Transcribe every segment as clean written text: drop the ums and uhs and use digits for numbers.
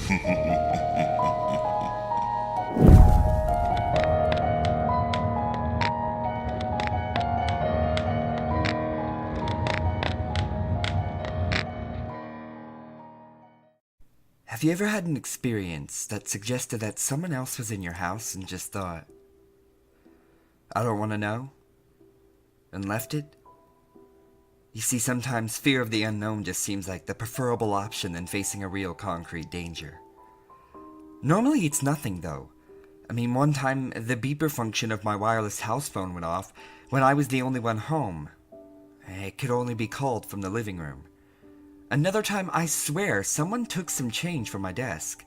Have you ever had an experience that suggested that someone else was in your house and just thought, I don't want to know, and left it? You see, sometimes fear of the unknown just seems like the preferable option than facing a real concrete danger. Normally it's nothing though. I mean, one time the beeper function of my wireless house phone went off when I was the only one home. It could only be called from the living room. Another time, I swear, someone took some change from my desk.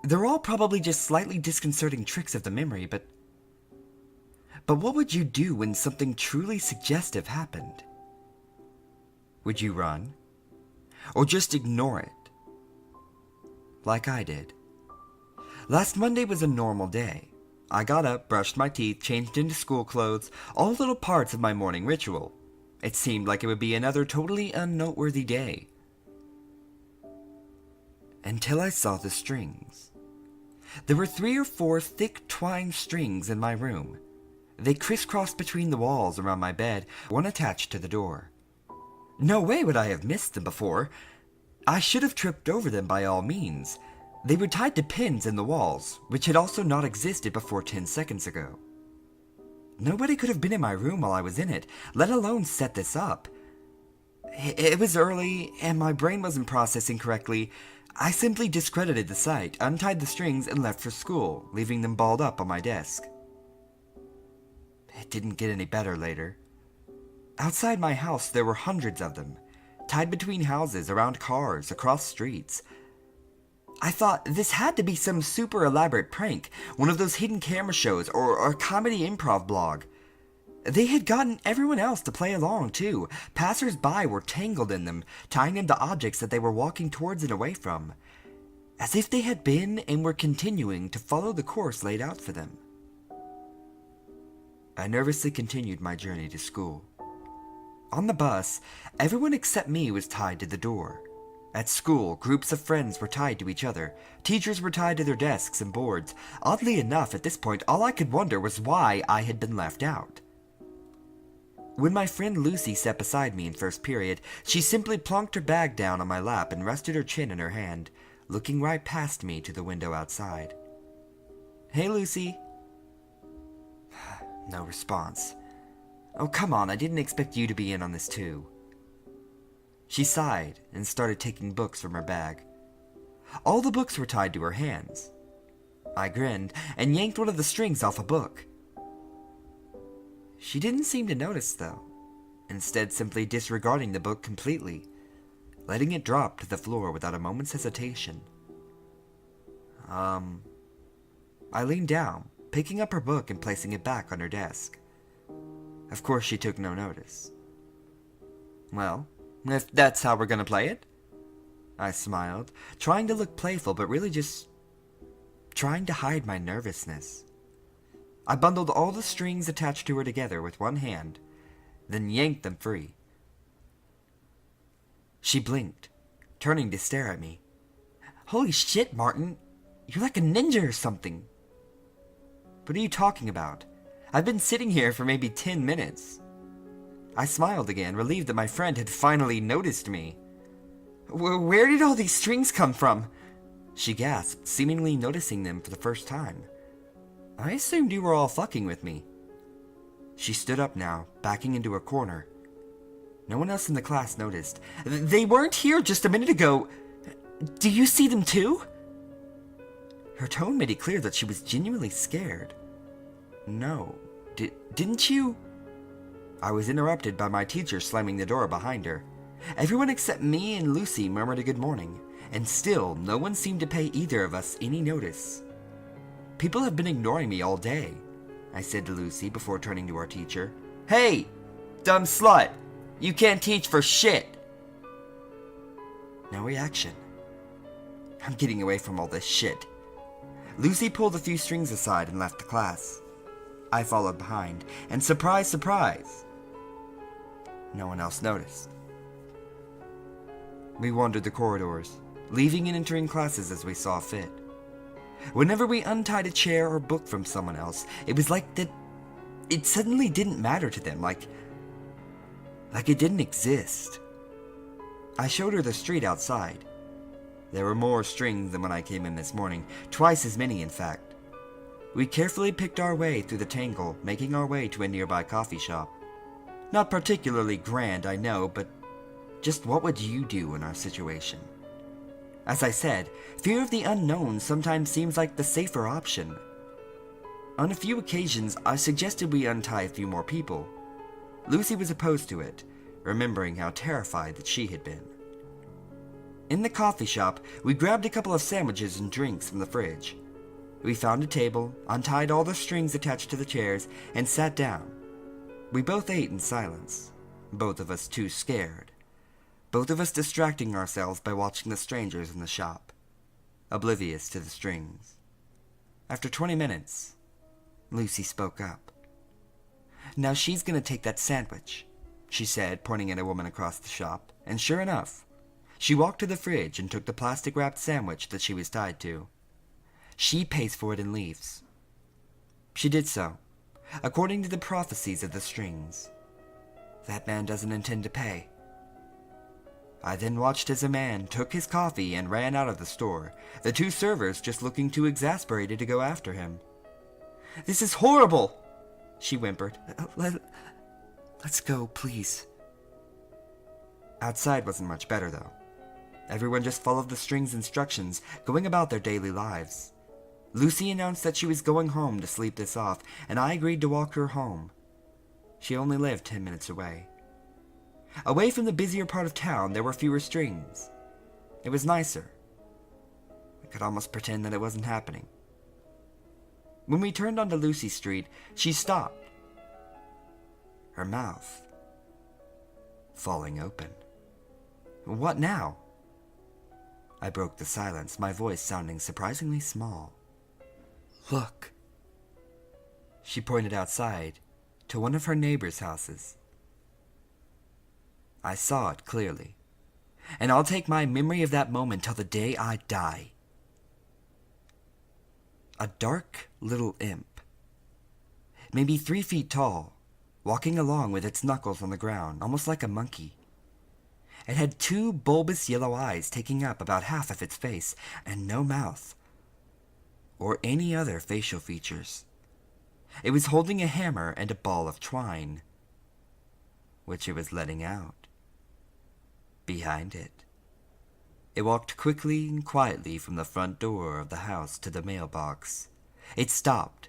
They're all probably just slightly disconcerting tricks of the memory, but what would you do when something truly suggestive happened? Would you run? Or just ignore it? Like I did. Last Monday was a normal day. I got up, brushed my teeth, changed into school clothes, all little parts of my morning ritual. It seemed like it would be another totally unnoteworthy day. Until I saw the strings. There were 3 or 4 thick twine strings in my room. They crisscrossed between the walls around my bed, one attached to the door. No way would I have missed them before. I should have tripped over them by all means. They were tied to pins in the walls, which had also not existed before 10 seconds ago. Nobody could have been in my room while I was in it, let alone set this up. It was early, and my brain wasn't processing correctly. I simply discredited the site, untied the strings, and left for school, leaving them balled up on my desk. It didn't get any better later. Outside my house there were hundreds of them, tied between houses, around cars, across streets. I thought this had to be some super elaborate prank, one of those hidden camera shows or a comedy improv blog. They had gotten everyone else to play along too. Passers-by were tangled in them, tying them to objects that they were walking towards and away from, as if they had been and were continuing to follow the course laid out for them. I nervously continued my journey to school. On the bus, everyone except me was tied to the door. At school, groups of friends were tied to each other. Teachers were tied to their desks and boards. Oddly enough, at this point, all I could wonder was why I had been left out. When my friend Lucy sat beside me in first period, she simply plonked her bag down on my lap and rested her chin in her hand, looking right past me to the window outside. "Hey, Lucy." No response. "Oh, come on, I didn't expect you to be in on this too." She sighed and started taking books from her bag. All the books were tied to her hands. I grinned and yanked one of the strings off a book. She didn't seem to notice, though, instead simply disregarding the book completely, letting it drop to the floor without a moment's hesitation. I leaned down, picking up her book and placing it back on her desk. Of course, she took no notice. "Well, if that's how we're gonna play it," I smiled, trying to look playful but really just trying to hide my nervousness. I bundled all the strings attached to her together with one hand, then yanked them free. She blinked, turning to stare at me. "Holy shit, Martin, you're like a ninja or something." "What are you talking about? I've been sitting here for maybe 10 minutes. I smiled again, relieved that my friend had finally noticed me. "Where did all these strings come from?" she gasped, seemingly noticing them for the first time. "I assumed you were all fucking with me." She stood up now, backing into a corner. No one else in the class noticed. "They weren't here just a minute ago. Do you see them too?" Her tone made it clear that she was genuinely scared. "No. Didn't you?" I was interrupted by my teacher slamming the door behind her. Everyone except me and Lucy murmured a good morning, and still no one seemed to pay either of us any notice. "People have been ignoring me all day," I said to Lucy before turning to our teacher. "Hey, dumb slut! You can't teach for shit!" No reaction. I'm getting away from all this shit. Lucy pulled a few strings aside and left the class. I followed behind, and surprise, surprise, no one else noticed. We wandered the corridors, leaving and entering classes as we saw fit. Whenever we untied a chair or book from someone else, it was like that it suddenly didn't matter to them, like it didn't exist. I showed her the street outside. There were more strings than when I came in this morning, twice as many in fact. We carefully picked our way through the tangle, making our way to a nearby coffee shop. Not particularly grand, I know, but just what would you do in our situation? As I said, fear of the unknown sometimes seems like the safer option. On a few occasions, I suggested we untie a few more people. Lucy was opposed to it, remembering how terrified that she had been. In the coffee shop, we grabbed a couple of sandwiches and drinks from the fridge. We found a table, untied all the strings attached to the chairs, and sat down. We both ate in silence, both of us too scared. Both of us distracting ourselves by watching the strangers in the shop, oblivious to the strings. After 20 minutes, Lucy spoke up. "Now she's gonna take that sandwich," she said, pointing at a woman across the shop, and sure enough, she walked to the fridge and took the plastic-wrapped sandwich that she was tied to. "She pays for it and leaves." She did so, according to the prophecies of the strings. That man doesn't intend to pay. I then watched as a man took his coffee and ran out of the store, the two servers just looking too exasperated to go after him. "This is horrible," she whimpered. Let's go, please." Outside wasn't much better, though. Everyone just followed the string's instructions, going about their daily lives. Lucy announced that she was going home to sleep this off, and I agreed to walk her home. She only lived 10 minutes away. Away from the busier part of town, there were fewer strings. It was nicer. I could almost pretend that it wasn't happening. When we turned onto Lucy Street, she stopped. Her mouth falling open. "What now?" I broke the silence, my voice sounding surprisingly small. "Look." She pointed outside to one of her neighbors' houses. I saw it clearly, and I'll take my memory of that moment till the day I die. A dark little imp, maybe 3 feet tall, walking along with its knuckles on the ground, almost like a monkey. It had 2 bulbous yellow eyes taking up about half of its face, and no mouth, or any other facial features. It was holding a hammer and a ball of twine, which it was letting out. Behind it, it walked quickly and quietly from the front door of the house to the mailbox. It stopped,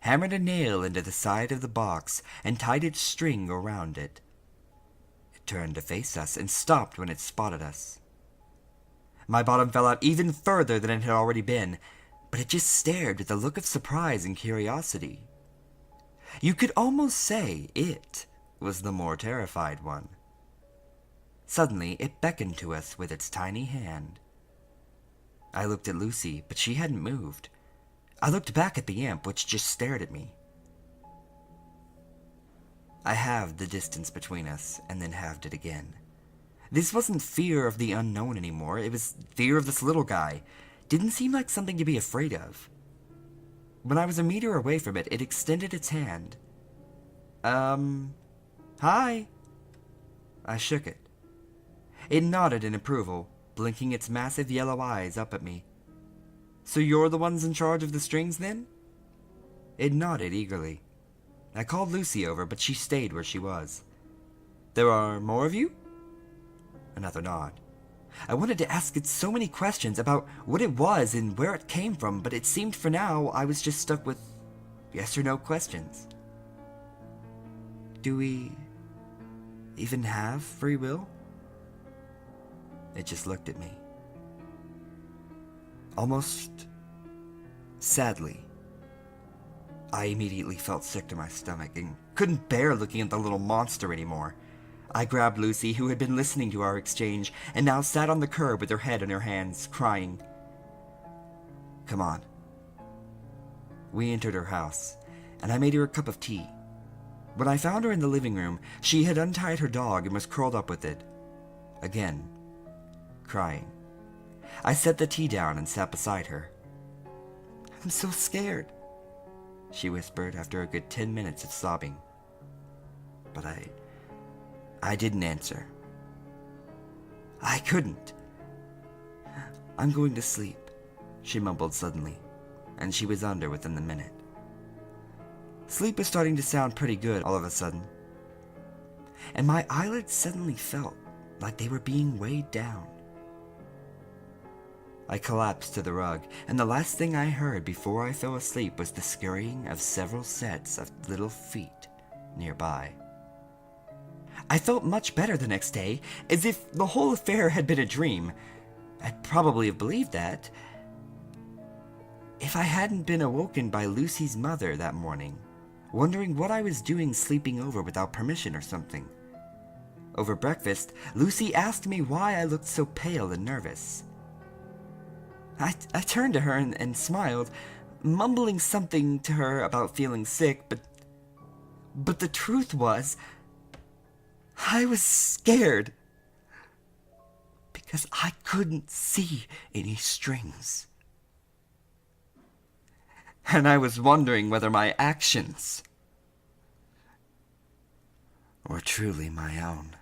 hammered a nail into the side of the box, and tied its string around it. It turned to face us and stopped when it spotted us. My bottom fell out even further than it had already been, but it just stared with a look of surprise and curiosity. You could almost say it was the more terrified one. Suddenly, it beckoned to us with its tiny hand. I looked at Lucy, but she hadn't moved. I looked back at the imp, which just stared at me. I halved the distance between us, and then halved it again. This wasn't fear of the unknown anymore, it was fear of this little guy. Didn't seem like something to be afraid of. When I was a meter away from it, it extended its hand. Hi." I shook it. It nodded in approval, blinking its massive yellow eyes up at me. "So you're the ones in charge of the strings, then?" It nodded eagerly. I called Lucy over, but she stayed where she was. "There are more of you?" Another nod. I wanted to ask it so many questions about what it was and where it came from, but it seemed for now I was just stuck with yes or no questions. Do we even have free will? It just looked at me. Almost sadly. I immediately felt sick to my stomach and couldn't bear looking at the little monster anymore. I grabbed Lucy, who had been listening to our exchange, and now sat on the curb with her head in her hands, crying. "Come on." We entered her house, and I made her a cup of tea. When I found her in the living room, she had untied her dog and was curled up with it. Again, crying. I set the tea down and sat beside her. "I'm so scared," she whispered after a good 10 minutes of sobbing. But I didn't answer. I couldn't. "I'm going to sleep," she mumbled suddenly, and she was under within the minute. Sleep was starting to sound pretty good all of a sudden, and my eyelids suddenly felt like they were being weighed down. I collapsed to the rug, and the last thing I heard before I fell asleep was the scurrying of several sets of little feet nearby. I felt much better the next day, as if the whole affair had been a dream. I'd probably have believed that if I hadn't been awoken by Lucy's mother that morning, wondering what I was doing sleeping over without permission or something. Over breakfast, Lucy asked me why I looked so pale and nervous. I turned to her and smiled, mumbling something to her about feeling sick, but the truth was, I was scared because I couldn't see any strings. And I was wondering whether my actions were truly my own.